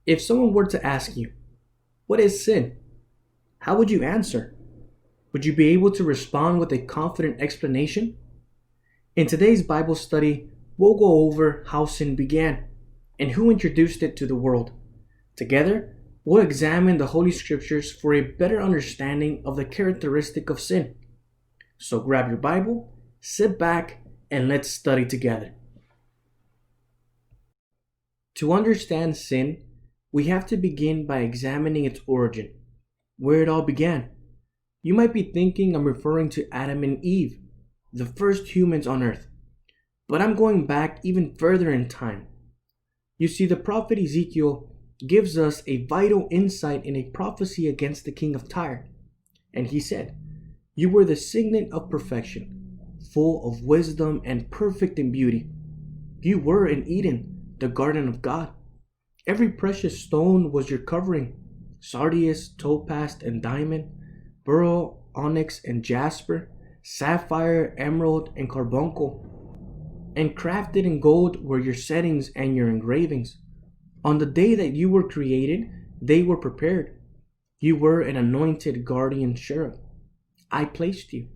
If someone were to ask you, what is sin? How would you answer? Would you be able to respond with a confident explanation? In today's Bible study, we'll go over how sin began and who introduced it to the world. Together, we'll examine the Holy Scriptures for a better understanding of the characteristic of sin. So grab your Bible, sit back, and let's study together. To understand sin, we have to begin by examining its origin, where it all began. You might be thinking I'm referring to Adam and Eve, the first humans on earth, but I'm going back even further in time. You see, the prophet Ezequiel gives us a vital insight in a prophecy against the king of Tyre, and he said, "You were the signet of perfection, full of wisdom and perfect in beauty. You were in Eden, the garden of God. Every precious stone was your covering, sardius, topaz, and diamond, beryl, onyx, and jasper, sapphire, emerald, and carbuncle. And crafted in gold were your settings and your engravings. On the day that you were created, they were prepared. You were an anointed guardian cherub. I placed you.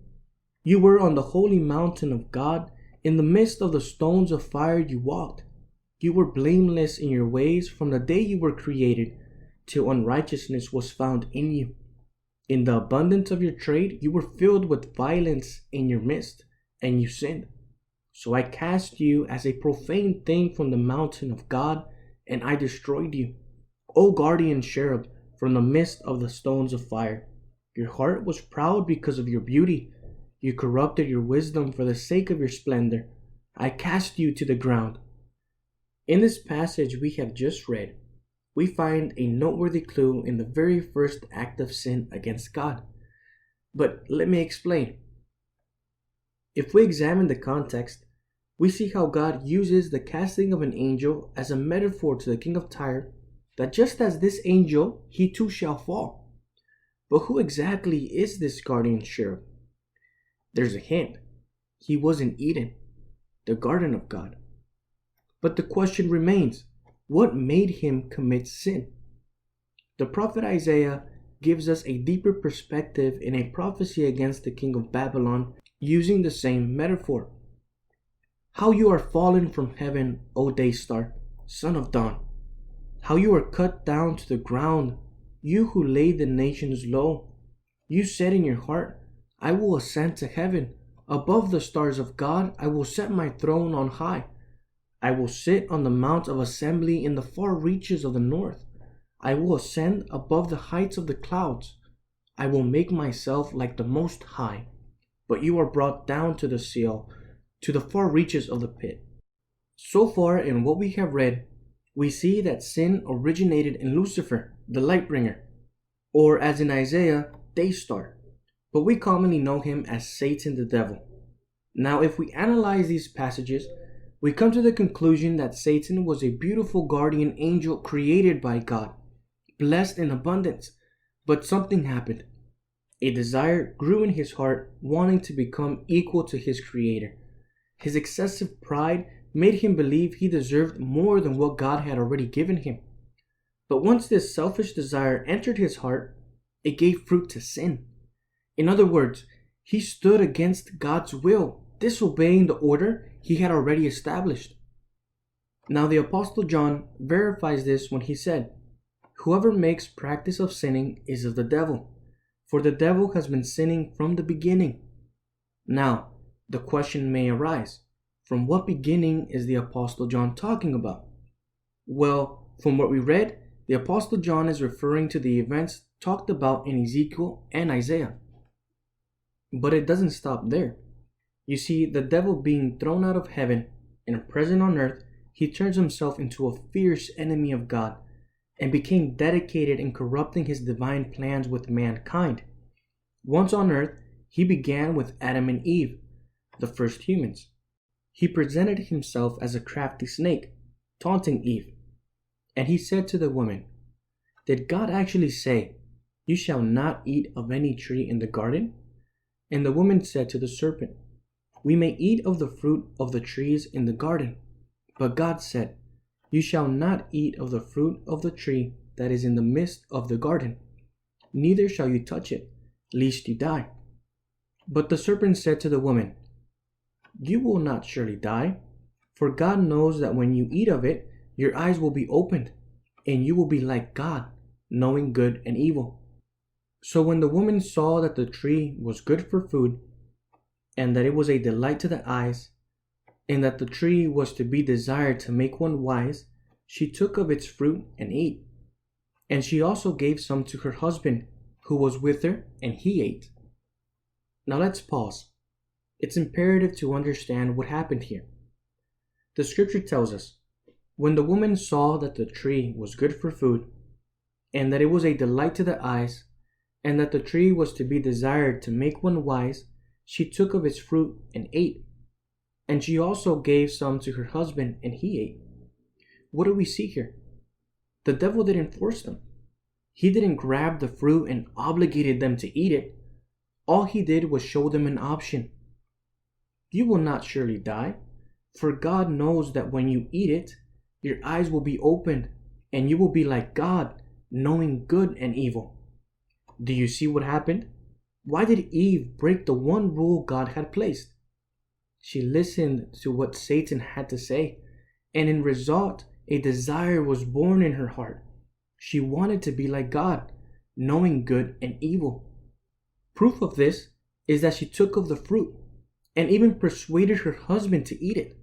You were on the holy mountain of God. In the midst of the stones of fire you walked. You were blameless in your ways from the day you were created till unrighteousness was found in you. In the abundance of your trade, you were filled with violence in your midst, and you sinned. So I cast you as a profane thing from the mountain of God, and I destroyed you, O guardian cherub, from the midst of the stones of fire. Your heart was proud because of your beauty. You corrupted your wisdom for the sake of your splendor. I cast you to the ground." In this passage we have just read, we find a noteworthy clue in the very first act of sin against God. But let me explain. If we examine the context, we see how God uses the casting of an angel as a metaphor to the king of Tyre, that just as this angel, he too shall fall. But who exactly is this guardian cherub? There's a hint. He was in Eden, the garden of God. But the question remains, what made him commit sin? The prophet Isaiah gives us a deeper perspective in a prophecy against the king of Babylon using the same metaphor. "How you are fallen from heaven, O day star, son of dawn. How you are cut down to the ground, you who laid the nations low. You said in your heart, I will ascend to heaven. Above the stars of God, I will set my throne on high. I will sit on the mount of assembly in the far reaches of the north. I will ascend above the heights of the clouds. I will make myself like the Most High. But you are brought down to the Sheol, to the far reaches of the pit." So far in what we have read, we see that sin originated in Lucifer, the light bringer, or as in Isaiah, day star, but we commonly know him as Satan the devil. Now, if we analyze these passages, we come to the conclusion that Satan was a beautiful guardian angel created by God, blessed in abundance, but something happened. A desire grew in his heart, wanting to become equal to his creator. His excessive pride made him believe he deserved more than what God had already given him. But once this selfish desire entered his heart, it gave fruit to sin. In other words, he stood against God's will, disobeying the order he had already established. Now the Apostle John verifies this when he said, "Whoever makes practice of sinning is of the devil, for the devil has been sinning from the beginning." Now, the question may arise, from what beginning is the Apostle John talking about? Well, from what we read, the Apostle John is referring to the events talked about in Ezekiel and Isaiah. But it doesn't stop there. You see, the devil being thrown out of heaven and present on earth, he turns himself into a fierce enemy of God and became dedicated in corrupting his divine plans with mankind. Once on earth, he began with Adam and Eve, the first humans. He presented himself as a crafty snake, taunting Eve. And he said to the woman, "Did God actually say, 'You shall not eat of any tree in the garden'?" And the woman said to the serpent, "We may eat of the fruit of the trees in the garden." But God said, You shall not eat of the fruit of the tree that is in the midst of the garden, neither shall you touch it, lest you die." But the serpent said to the woman, "You will not surely die, for God knows that when you eat of it, your eyes will be opened, and you will be like God, knowing good and evil." So when the woman saw that the tree was good for food, and that it was a delight to the eyes, and that the tree was to be desired to make one wise, she took of its fruit and ate. And she also gave some to her husband, who was with her, and he ate. Now let's pause. It's imperative to understand what happened here. The scripture tells us, when the woman saw that the tree was good for food, and that it was a delight to the eyes, and that the tree was to be desired to make one wise, she took of its fruit and ate. And she also gave some to her husband, and he ate. What do we see here? The devil didn't force them. He didn't grab the fruit and obligated them to eat it. All he did was show them an option. You will not surely die, for God knows that when you eat it, your eyes will be opened, and you will be like God, knowing good and evil. Do you see what happened? Why did Eve break the one rule God had placed? She listened to what Satan had to say, and in result, a desire was born in her heart. She wanted to be like God, knowing good and evil. Proof of this is that she took of the fruit, and even persuaded her husband to eat it.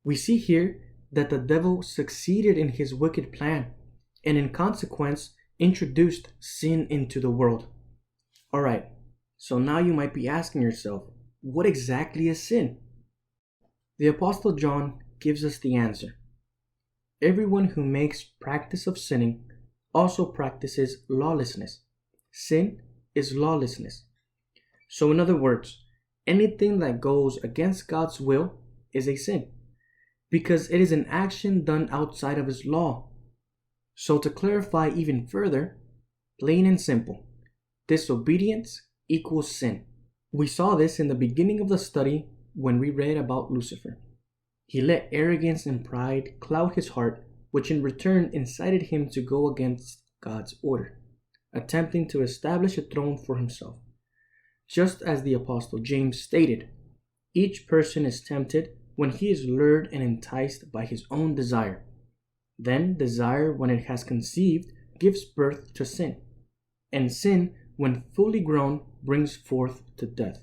We see here that the devil succeeded in his wicked plan, and in consequence, introduced sin into the world. Alright, so now you might be asking yourself, what exactly is sin? The Apostle John gives us the answer. Everyone who makes practice of sinning also practices lawlessness. Sin is lawlessness. So in other words, anything that goes against God's will is a sin, because it is an action done outside of His law. So to clarify even further, plain and simple, disobedience equals sin. We saw this in the beginning of the study when we read about Lucifer. He let arrogance and pride cloud his heart, which in return incited him to go against God's order, attempting to establish a throne for himself. Just as the Apostle James stated, each person is tempted when he is lured and enticed by his own desire. Then desire, when it has conceived, gives birth to sin, and sin, when fully grown, brings forth to death.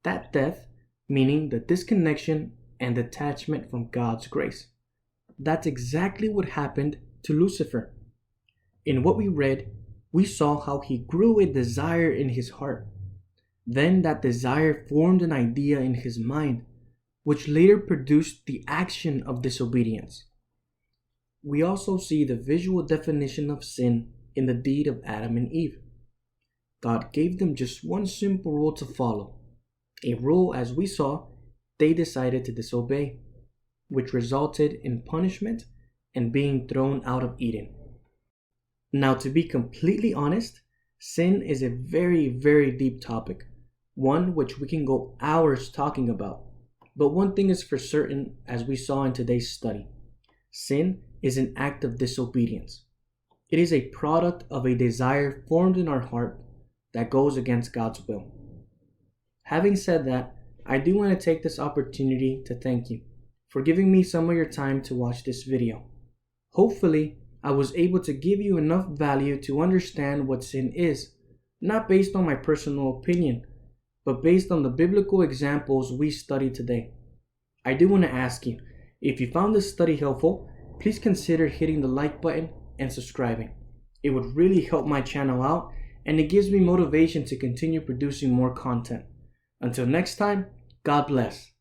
That death meaning the disconnection and detachment from God's grace. That's exactly what happened to Lucifer. In what we read, we saw how he grew a desire in his heart. Then that desire formed an idea in his mind, which later produced the action of disobedience. We also see the visual definition of sin in the deed of Adam and Eve. God gave them just one simple rule to follow, a rule, as we saw, they decided to disobey, which resulted in punishment and being thrown out of Eden. Now, to be completely honest, sin is a very, very deep topic, one which we can go hours talking about. But one thing is for certain, as we saw in today's study, sin is an act of disobedience. It is a product of a desire formed in our heart that goes against God's will. Having said that, I do want to take this opportunity to thank you for giving me some of your time to watch this video. Hopefully, I was able to give you enough value to understand what sin is, not based on my personal opinion, but based on the biblical examples we studied today. I do want to ask you, if you found this study helpful, please consider hitting the like button and subscribing. It would really help my channel out, and it gives me motivation to continue producing more content. Until next time, God bless.